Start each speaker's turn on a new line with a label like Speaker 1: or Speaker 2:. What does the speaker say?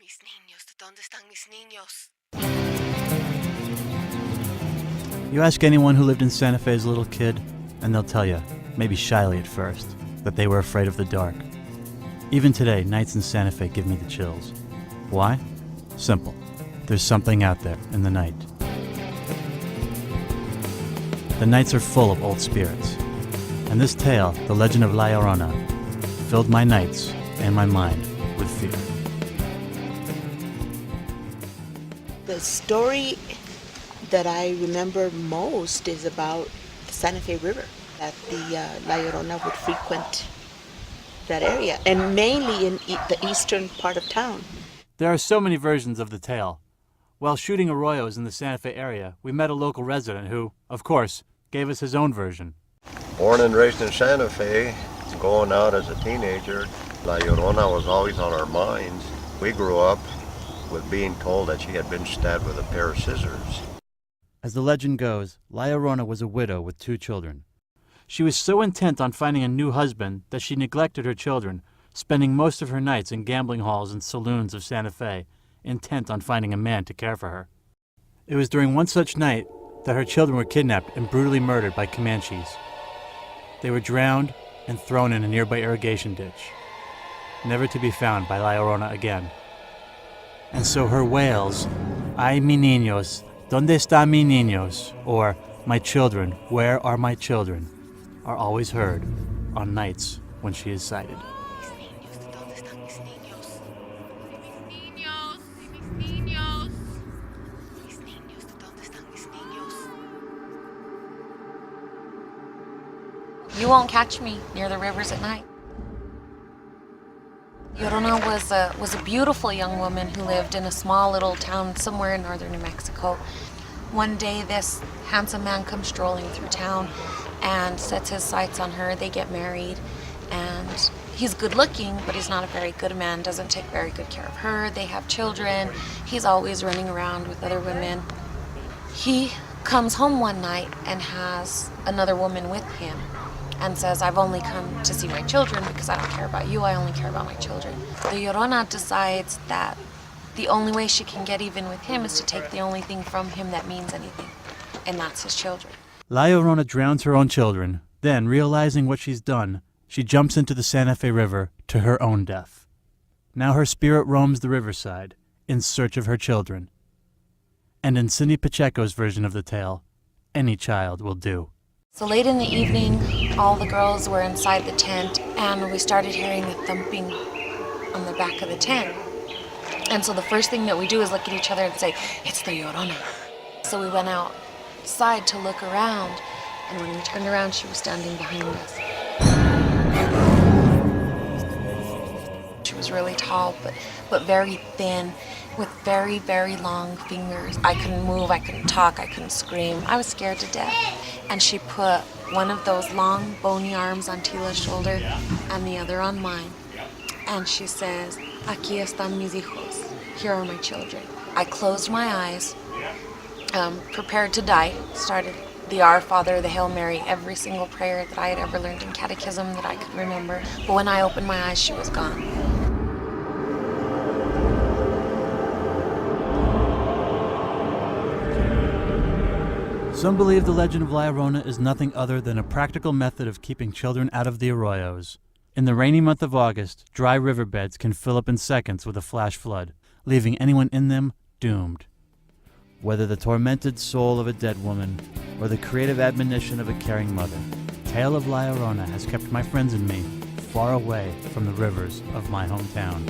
Speaker 1: Mis niños, ¿dónde están mis niños?
Speaker 2: You ask anyone who lived in Santa Fe as a little kid, and they'll tell you, maybe shyly at first, that they were afraid of the dark. Even today, nights in Santa Fe give me the chills. Why? Simple. There's something out there in the night. The nights are full of old spirits, and this tale, The Legend of La Llorona, filled my nights and my mind with fear.
Speaker 3: The story that I remember most is about the Santa Fe River, that the La Llorona would frequent that area, and mainly in the eastern part of town.
Speaker 2: There are so many versions of the tale. While shooting arroyos in the Santa Fe area, we met a local resident who, of course, gave us his own version.
Speaker 4: Born and raised in Santa Fe, going out as a teenager, La Llorona was always on our minds. We grew up with being told that she had been stabbed with a pair of scissors.
Speaker 2: As the legend goes, La Llorona was a widow with 2 children. She was so intent on finding a new husband that she neglected her children, spending most of her nights in gambling halls and saloons of Santa Fe, intent on finding a man to care for her. It was during one such night that her children were kidnapped and brutally murdered by Comanches. They were drowned and thrown in a nearby irrigation ditch, never to be found by La Llorona again. And so her wails, "Ay, mi niños, ¿dónde están mis niños?" or "My children, where are my children?" are always heard on nights when she is sighted.
Speaker 1: Mis niños, ¿dónde están mis niños? Mis niños, mis niños. Mis niños, ¿dónde están mis niños?
Speaker 5: You won't catch me near the rivers at night. Llorona was a beautiful young woman who lived in a small little town somewhere in northern New Mexico. One day this handsome man comes strolling through town and sets his sights on her. They get married, and he's good looking, but he's not a very good man, doesn't take very good care of her. They have children. He's always running around with other women. He comes home one night and has another woman with him and says, "I've only come to see my children because I don't care about you, I only care about my children." The Llorona decides that the only way she can get even with him is to take the only thing from him that means anything, and that's his children.
Speaker 2: La Llorona drowns her own children. Then, realizing what she's done, she jumps into the Santa Fe River to her own death. Now her spirit roams the riverside in search of her children. And in Cindy Pacheco's version of the tale, any child will do.
Speaker 5: So late in the evening, all the girls were inside the tent, and we started hearing the thumping on the back of the tent. And so the first thing that we do is look at each other and say, "It's the Llorona." So we went outside to look around, and when we turned around, she was standing behind us. She was really tall, but very thin, with very, very long fingers. I couldn't move, I couldn't talk, I couldn't scream. I was scared to death. And she put one of those long, bony arms on Tila's shoulder and the other on mine. And she says, "Aquí están mis hijos. Here are my children." I closed my eyes, prepared to die, started the Our Father, the Hail Mary, every single prayer that I had ever learned in catechism that I could remember. But when I opened my eyes, she was gone.
Speaker 2: Some believe the legend of La Llorona is nothing other than a practical method of keeping children out of the arroyos. In the rainy month of August, dry riverbeds can fill up in seconds with a flash flood, leaving anyone in them doomed. Whether the tormented soul of a dead woman or the creative admonition of a caring mother, the tale of La Llorona has kept my friends and me far away from the rivers of my hometown.